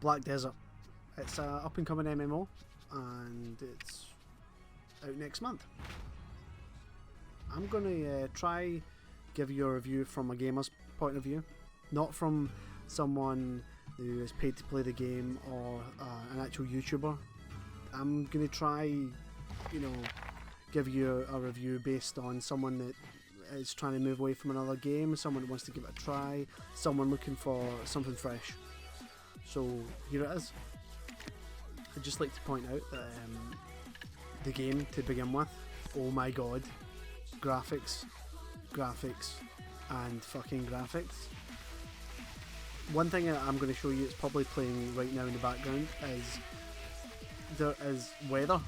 Black Desert. It's a up and coming MMO, and it's out next month. I'm gonna try give you a review from a gamer's point of view, not from someone who is paid to play the game or an actual YouTuber. I'm gonna try, you know, give you a review based on someone that is trying to move away from another game, someone that wants to give it a try, someone looking for something fresh. So here it is. I'd just like to point out that the game, to begin with, oh my god, graphics, and fucking graphics. One thing that I'm going to show you, it's probably playing right now in the background, is there is weather,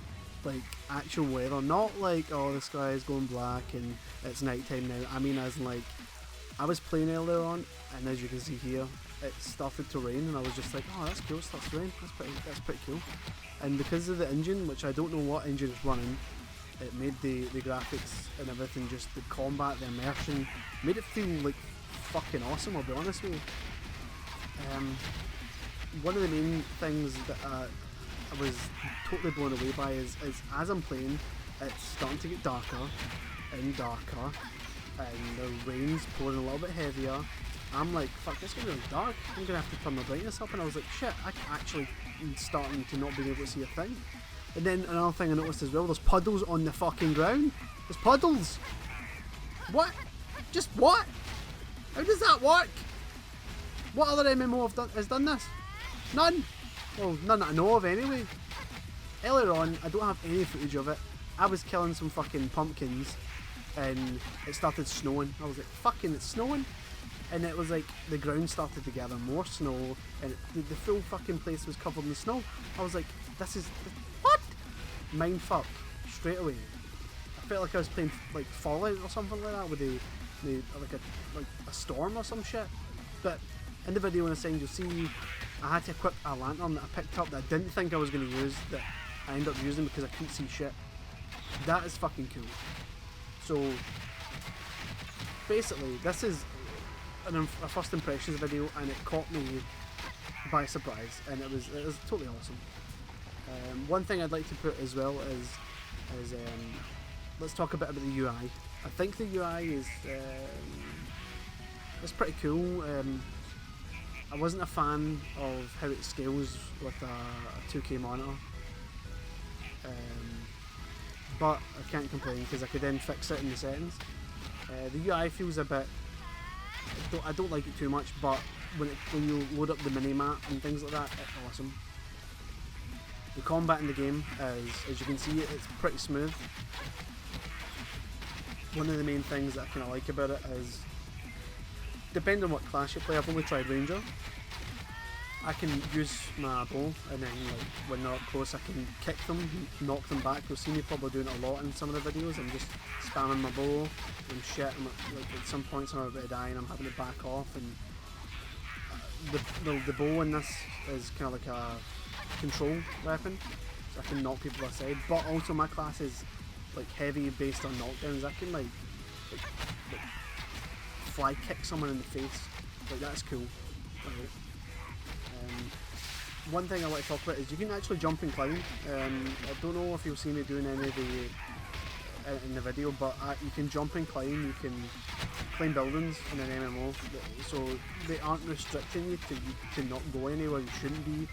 like actual weather, not like, oh, the sky is going black and it's night time now. I mean, as in, like, I was playing earlier on, and as you can see here, it started to rain, and I was just like, oh, that's cool, it starts to rain, that's pretty cool. And because of the engine, which I don't know what engine it's running, it made the graphics and everything, just the combat, the immersion, made it feel like fucking awesome, I'll be honest with you. One of the main things that I was totally blown away by is as I'm playing, it's starting to get darker and darker, and the rain's pouring a little bit heavier. I'm like, fuck, this is getting really dark, I'm gonna have to turn my brightness up, and I was like, shit, I actually starting to not being able to see a thing. And then another thing I noticed as well, there's puddles on the fucking ground. There's puddles! What? Just what? How does that work? What other MMO has done this? None! Well, none that I know of anyway. Earlier on, I don't have any footage of it. I was killing some fucking pumpkins and it started snowing. I was like, fucking, it's snowing? And it was like, the ground started to gather more snow, and the full fucking place was covered in snow. I was like, this is... what? Mindfuck. Straight away. I felt like I was playing like Fallout or something like that with like a storm or some shit. But in the video when I saying, you'll see I had to equip a lantern that I picked up that I didn't think I was going to use, that I ended up using because I couldn't see shit. That is fucking cool. So basically, this is a first impressions video, and it caught me by surprise, and it was totally awesome. One thing I'd like to put as well is let's talk a bit about the UI. I think the UI is it's pretty cool. I wasn't a fan of how it scales with a 2K monitor, but I can't complain because I could then fix it in the settings. The UI feels a bit... I don't like it too much, but when you load up the mini-map and things like that, it's awesome. The combat in the game, as you can see, it's pretty smooth. One of the main things that I kind of like about it is, depending on what class you play, I've only tried Ranger. I can use my bow, and then like when they're up close I can kick them, knock them back. You'll see me probably doing it a lot in some of the videos. I'm just spamming my bow and shit, and like at some points I'm about to die and I'm having to back off, and the bow in this is kind of like a control weapon, so I can knock people aside. But also my class is like heavy based on knockdowns. I can like fly kick someone in the face, like that's cool. Right. One thing I want to talk about is you can actually jump and climb. I don't know if you'll see me doing any of the in the video, but you can jump and climb. You can climb buildings in an MMO, so they aren't restricting you to not go anywhere you shouldn't be,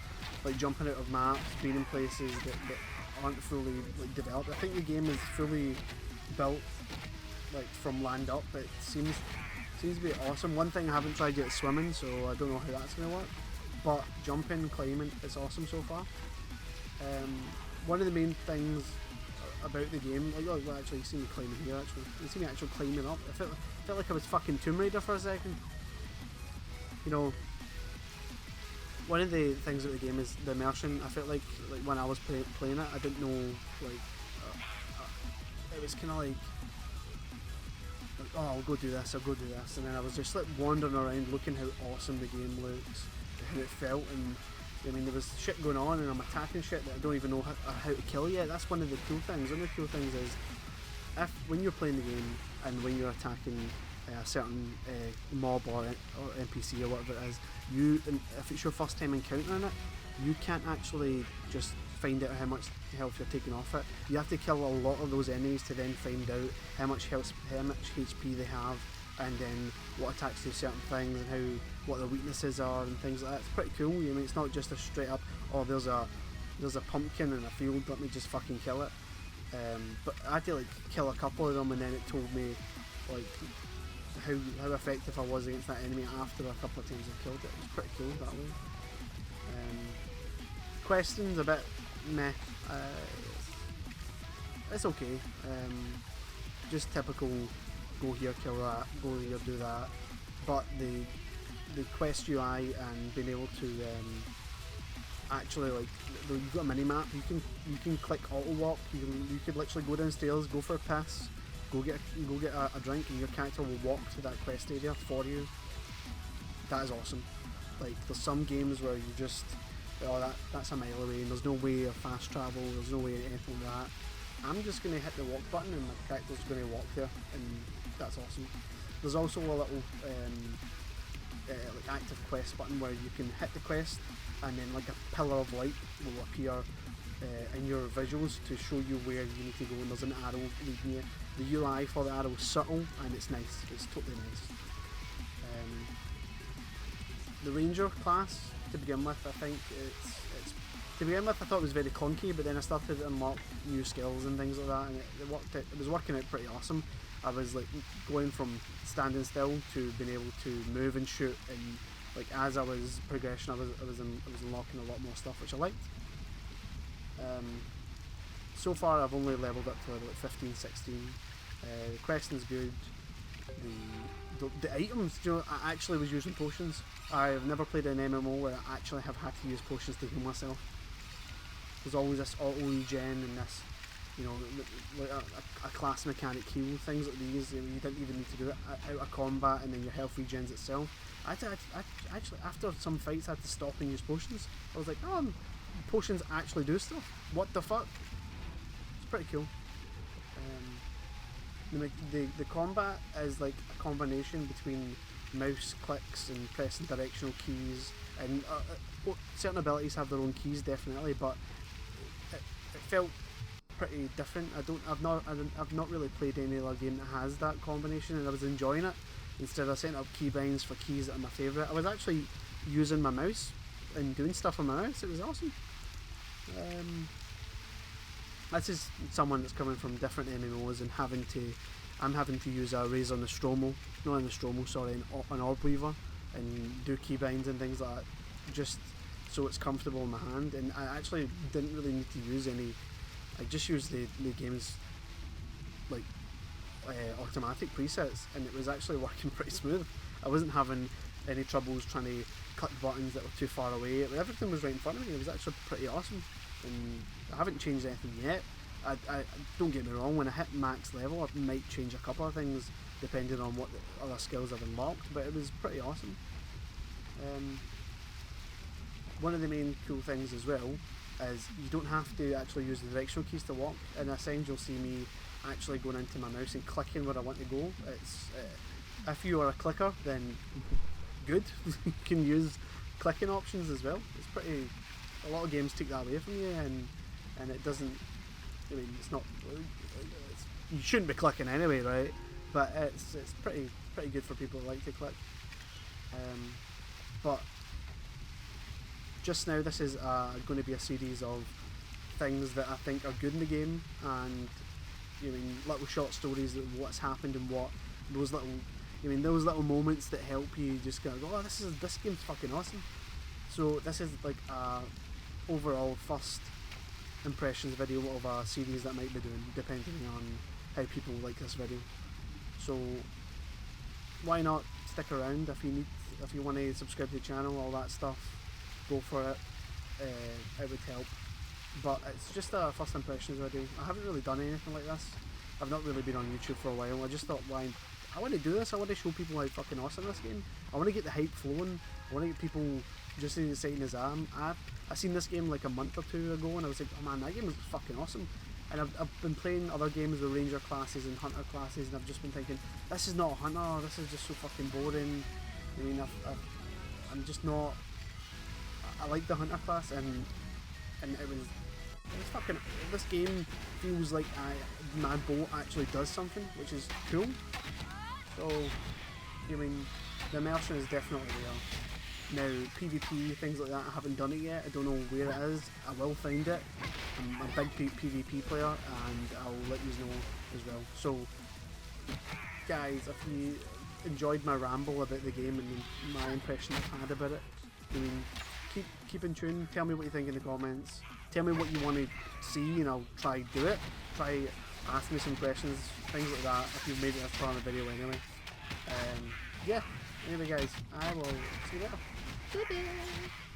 like jumping out of maps, being in places that aren't fully like developed. I think the game is fully built like from land up. It seems to be awesome. One thing I haven't tried yet is swimming, so I don't know how that's going to work. But jumping, climbing, it's awesome so far. One of the main things about the game, like, oh, actually you see me climbing here actually, you see me actually climbing up. I felt like I was fucking Tomb Raider for a second. You know, one of the things about the game is the immersion. I felt like when I was playing it, I didn't know, like, it was kind of like, oh, I'll go do this, and then I was just like wandering around looking how awesome the game looks, how it felt, and I mean there was shit going on and I'm attacking shit that I don't even know how to kill yet. That's one of the cool things. One of the cool things is when you're playing the game and when you're attacking a certain mob or NPC or whatever it is, if it's your first time encountering it, you can't actually just find out how much health you're taking off it. You have to kill a lot of those enemies to then find out how much HP they have, and then what attacks do certain things, and what their weaknesses are and things like that. It's pretty cool. I mean, it's not just a straight up, oh, there's a pumpkin in a field, let me just fucking kill it. But I had to like kill a couple of them, and then it told me like how effective I was against that enemy after a couple of times I killed it. It was pretty cool that way. Question's a bit meh. It's okay. Just typical, go here, kill that, go here, do that. But the quest UI and being able to actually, like, you've got a mini map. You can click auto walk. You could literally go downstairs, go for a piss, go get a drink, and your character will walk to that quest area for you. That is awesome. Like, there's some games where you just, oh, that's a mile away and there's no way of fast travel, there's no way of anything like that. I'm just going to hit the walk button and my character's going to walk there, and that's awesome. There's also a little like active quest button where you can hit the quest and then like a pillar of light will appear in your visuals to show you where you need to go, and there's an arrow leading you. The UI for the arrow is subtle and it's nice, it's totally nice. The ranger class, to begin with, I think it's to begin with I thought it was very clunky, but then I started to unlock new skills and things like that, and it was working out pretty awesome. I was like going from standing still to being able to move and shoot, and like as I was progressing, I was unlocking a lot more stuff, which I liked. So far I've only leveled up to like 15, 16. The question's good. The items, you know, I actually was using potions. I've never played an MMO where I actually have had to use potions to heal myself. There's always this auto regen and this, you know, like a class mechanic heal, things like these. You didn't even need to do it out of combat, and then your health regens itself. I actually, after some fights, I had to stop and use potions. I was like, oh, potions actually do stuff. What the fuck? It's pretty cool. The combat is like a combination between mouse clicks and pressing directional keys, and certain abilities have their own keys definitely, but it felt pretty different. I've not really played any other game that has that combination, and I was enjoying it. Instead of setting up keybinds for keys that are my favourite, I was actually using my mouse and doing stuff on my mouse. It was awesome. This is someone that's coming from different MMOs and I'm having to use a Razor Nostromo, not a Nostromo, sorry, an Orb Weaver, and do keybinds and things like that, just so it's comfortable in my hand. And I actually didn't really need to use any. I just used the game's like automatic presets, and it was actually working pretty smooth. I wasn't having any troubles trying to click buttons that were too far away. Everything was right in front of me. It was actually pretty awesome. And I haven't changed anything yet. I don't get me wrong, when I hit max level I might change a couple of things depending on what the other skills I've unlocked, but it was pretty awesome. One of the main cool things as well is you don't have to actually use the directional keys to walk. In a sense, you'll see me actually going into my mouse and clicking where I want to go. It's if you are a clicker, then good. You can use clicking options as well. It's pretty. A lot of games take that away from you, and it doesn't. I mean, it's not. You shouldn't be clicking anyway, right? But it's pretty good for people who like to click. But just now, this is going to be a series of things that I think are good in the game, and little short stories of what's happened and what those little moments that help you just go, oh, this game's fucking awesome. So this is like a overall first impressions video of a series that I might be doing, depending on how people like this video. So why not stick around? If you want to subscribe to the channel, all that stuff, go for it. It would help. But it's just a first impressions video. I haven't really done anything like this. I've not really been on YouTube for a while. I just thought, why? I want to do this. I want to show people how fucking awesome this game. I want to get the hype flowing. I want to get people just as excited as I am. I seen this game like a month or two ago, and I was like, oh man, that game is fucking awesome. And I've been playing other games with ranger classes and hunter classes, and I've just been thinking, this is not a hunter, this is just so fucking boring. I mean, I'm just not. I like the hunter class, and it was fucking. This game feels like my bow actually does something, which is cool. So, I mean, the immersion is definitely there. Now, PvP, things like that, I haven't done it yet. I don't know where it is. I will find it. I'm a big PvP player, and I'll let you know as well. So, guys, if you enjoyed my ramble about the game and my impression I've had about it, I mean, keep in tune. Tell me what you think in the comments. Tell me what you want to see, and I'll try do it. Try ask me some questions, things like that. If you've made it this far in the video, anyway. Yeah. Anyway, guys, I will see you later. Bye-bye.